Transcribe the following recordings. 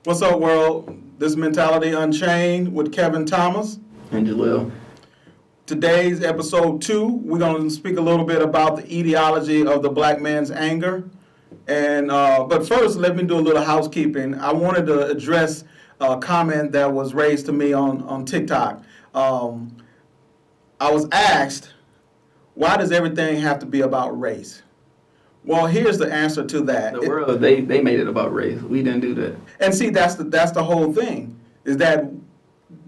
What's up, world? This is Mentality Unchained with Kevin Thomas. And Jalil. Today's episode 2, we're going to speak a little bit about the etiology of the black man's anger. And but first, let me do a little housekeeping. I wanted to address a comment that was raised to me on TikTok. I was asked, why does everything have to be about race? Well, here's the answer to that. The world, they made it about race. We didn't do that. And see, that's the whole thing, is that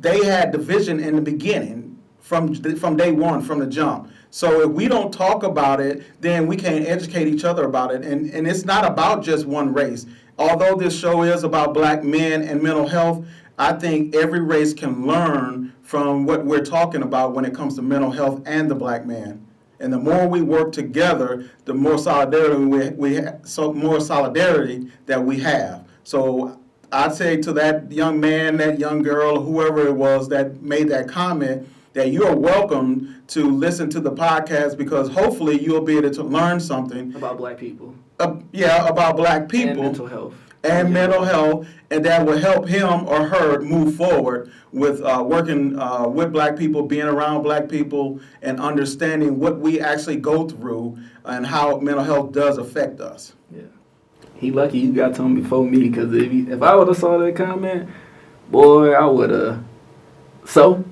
they had division in the beginning from day one, from the jump. So if we don't talk about it, then we can't educate each other about it. And it's not about just one race. Although this show is about black men and mental health, I think every race can learn from what we're talking about when it comes to mental health and the black man. And the more we work together, the more solidarity more solidarity that we have. So I'd say to that young man, that young girl, whoever it was that made that comment, that you are welcome to listen to the podcast, because hopefully you'll be able to learn something About black people. About black people. And mental health. And mental health, and that will help him or her move forward with working with black people, being around black people, and understanding what we actually go through and how mental health does affect us. Yeah. He lucky you got to him before me, because if I would have saw that comment, boy, I would have. So,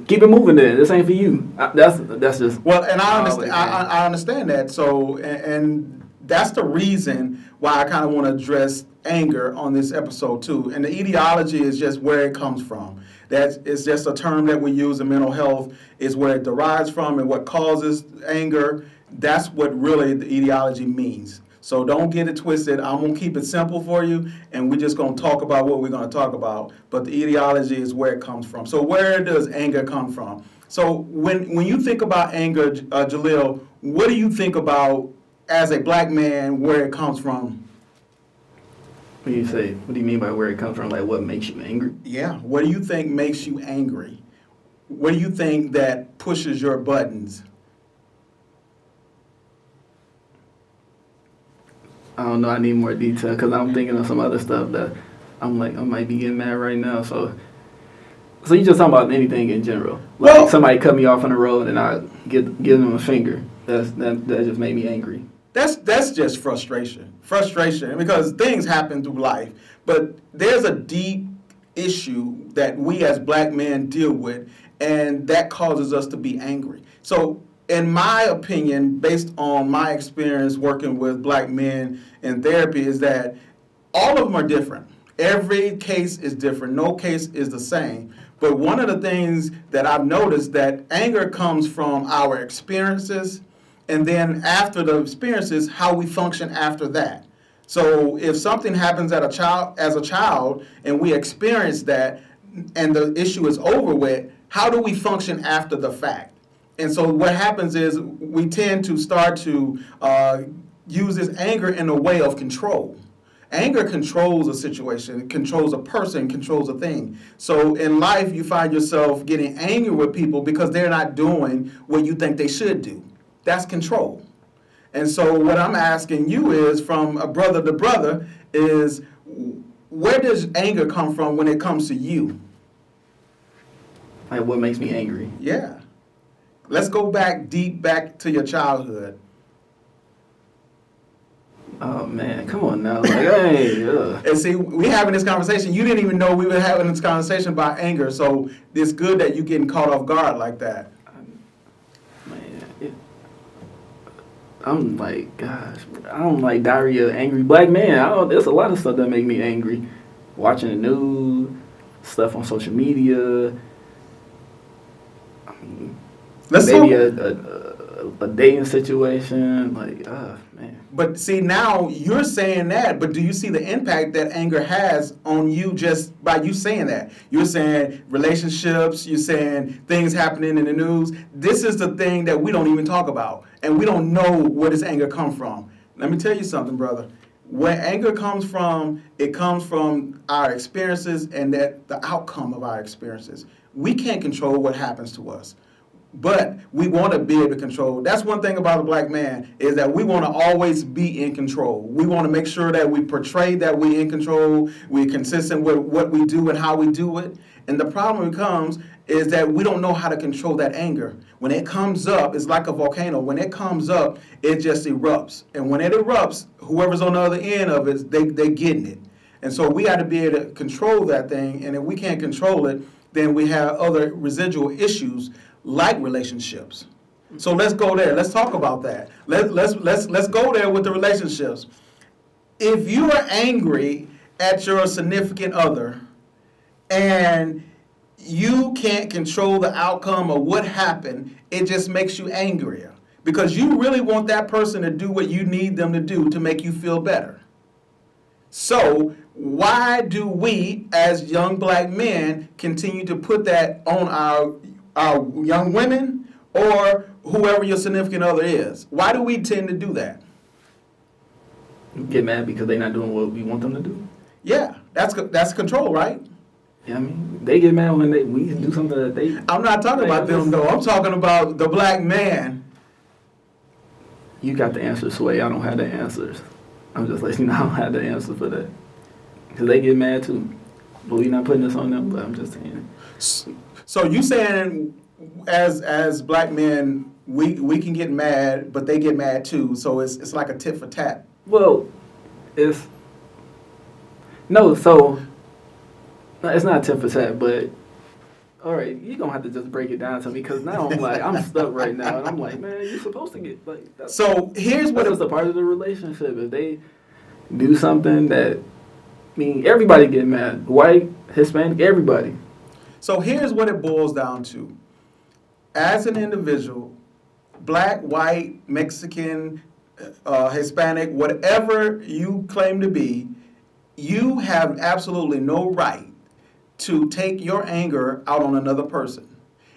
keep it moving then. This ain't for you. That's just. Well, and I understand. I understand that. So, and that's the reason why I kind of want to address anger on this episode too. And the etiology is just where it comes from. It's just a term that we use in mental health, is where it derives from and what causes anger. That's what really the etiology means. So don't get it twisted. I'm going to keep it simple for you, and we're just going to talk about what we're going to talk about. But the etiology is where it comes from. So where does anger come from? So when you think about anger, Jalil, what do you think about as a black man, where it comes from? What do you say? What do you mean by where it comes from? Like, what makes you angry? Yeah. What do you think makes you angry? What do you think that pushes your buttons? I don't know. I need more detail, because I'm thinking of some other stuff that I'm like, I might be getting mad right now. So you just talking about anything in general? Like, well, somebody cut me off on the road and I give them a finger. That just made me angry. That's just frustration, because things happen through life. But there's a deep issue that we as black men deal with, and that causes us to be angry. So in my opinion, based on my experience working with black men in therapy, is that all of them are different. Every case is different. No case is the same. But one of the things that I've noticed, that anger comes from our experiences, and then after the experiences, how we function after that. So if something happens as a child, and we experience that, and the issue is over with, how do we function after the fact? And so what happens is we tend to start to use this anger in a way of control. Anger controls a situation, it controls a person, controls a thing. So in life, you find yourself getting angry with people because they're not doing what you think they should do. That's control. And so what I'm asking you is, from a brother to brother, is where does anger come from when it comes to you? Like, what makes me angry? Yeah. Let's go back to your childhood. Oh, man, come on now. Like, hey, And see, we having this conversation. You didn't even know we were having this conversation about anger. So it's good that you getting caught off guard like that. Man, I'm like, gosh, I don't like diarrhea of angry black man. There's a lot of stuff that make me angry. Watching the news, stuff on social media. Maybe a dating situation, like, man. But see, now you're saying that, but do you see the impact that anger has on you just by you saying that? You're saying relationships, you're saying things happening in the news. This is the thing that we don't even talk about, and we don't know where this anger comes from. Let me tell you something, brother. Where anger comes from, it comes from our experiences and that the outcome of our experiences. We can't control what happens to us. But we want to be able to control. That's one thing about a black man is that we want to always be in control. We want to make sure that we portray that we're in control. We're consistent with what we do and how we do it. And the problem becomes is that we don't know how to control that anger. When it comes up, it's like a volcano. When it comes up, it just erupts. And when it erupts, whoever's on the other end of it, they getting it. And so we got to be able to control that thing. And if we can't control it, then we have other residual issues like relationships. So let's go there. Let's talk about that. Let's go there with the relationships. If you are angry at your significant other and you can't control the outcome of what happened, it just makes you angrier because you really want that person to do what you need them to do to make you feel better. So why do we as young black men continue to put that on our young women or whoever your significant other is? Why do we tend to do that? Get mad because they're not doing what we want them to do. Yeah, that's control, right? Yeah, I mean, they get mad when we do something that they... I'm not talking about them, though. I'm talking about the black man. You got the answer, Sway. I don't have the answers. I'm just letting you know I don't have the answer for that. Because they get mad, too. But we're not putting this on them, but I'm just saying. So you saying as black men, we can get mad, but they get mad, too. So it's like a tit for tat. Well, it's... No, so... No, it's not tit for tat, but all right, you're going to have to just break it down to me because now I'm stuck right now. And I'm like, man, you're supposed to get, like, that's, so here's what it's a part of the relationship. If they do something that, I mean, everybody get mad. White, Hispanic, everybody. So here's what it boils down to. As an individual, black, white, Mexican, Hispanic, whatever you claim to be, you have absolutely no right to take your anger out on another person.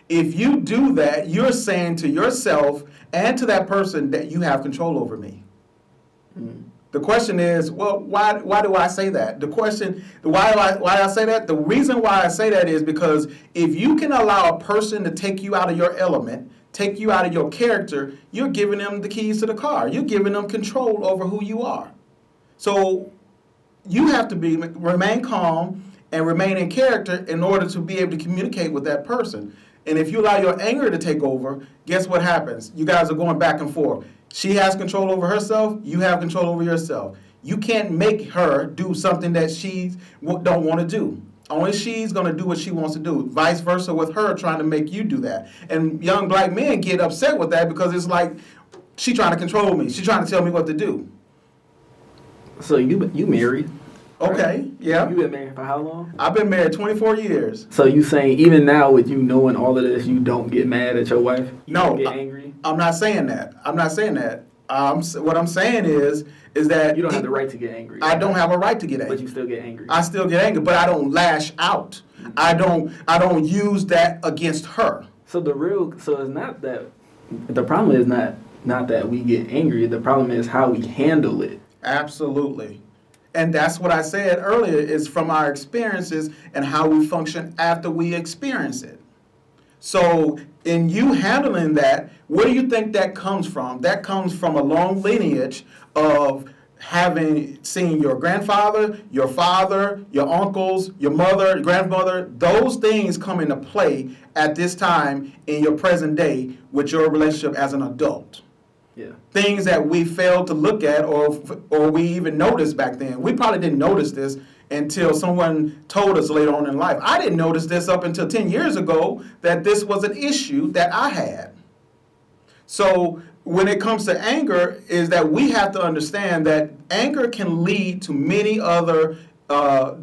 If you do that, you're saying to yourself and to that person that you have control over me. Mm. The question is, well, why do I say that? The question, why I say that? The reason why I say that is because if you can allow a person to take you out of your element, take you out of your character, you're giving them the keys to the car. You're giving them control over who you are. So you have to remain calm and remain in character in order to be able to communicate with that person. And if you allow your anger to take over, guess what happens? You guys are going back and forth. She has control over herself. You have control over yourself. You can't make her do something that she don't want to do. Only she's going to do what she wants to do. Vice versa with her trying to make you do that. And young black men get upset with that because it's like, she trying to control me. She trying to tell me what to do. So you married? Okay, right? Yeah. You been married for how long? I've been married 24 years. So you saying even now with you knowing all of this, you don't get mad at your wife? You no, don't get angry? I'm not saying that. What I'm saying is that... You don't have the right to get angry. I don't have a right to get angry. But you still get angry. I still get angry, but I don't lash out. Mm-hmm. I don't use that against her. So it's not that... The problem is not that we get angry. The problem is how we handle it. Absolutely. And that's what I said earlier, is from our experiences and how we function after we experience it. So in you handling that, where do you think that comes from? That comes from a long lineage of having seen your grandfather, your father, your uncles, your mother, your grandmother. Those things come into play at this time in your present day with your relationship as an adult. Yeah. Things that we failed to look at or we even noticed back then. We probably didn't notice this until someone told us later on in life. I didn't notice this up until 10 years ago that this was an issue that I had. So when it comes to anger, is that we have to understand that anger can lead to many other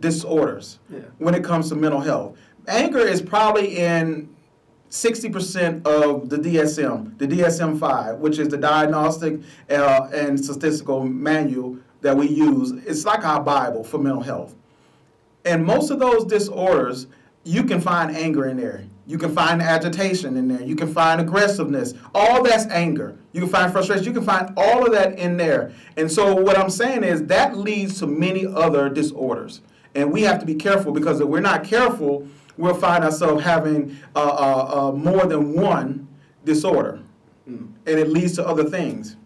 disorders when it comes to mental health. Anger is probably in 60% of the DSM-5, which is the Diagnostic and Statistical Manual that we use. It's like our Bible for mental health. And most of those disorders, you can find anger in there. You can find agitation in there. You can find aggressiveness. All that's anger. You can find frustration. You can find all of that in there. And so what I'm saying is that leads to many other disorders. And we have to be careful because if we're not careful, we'll find ourselves having more than one disorder, and it leads to other things.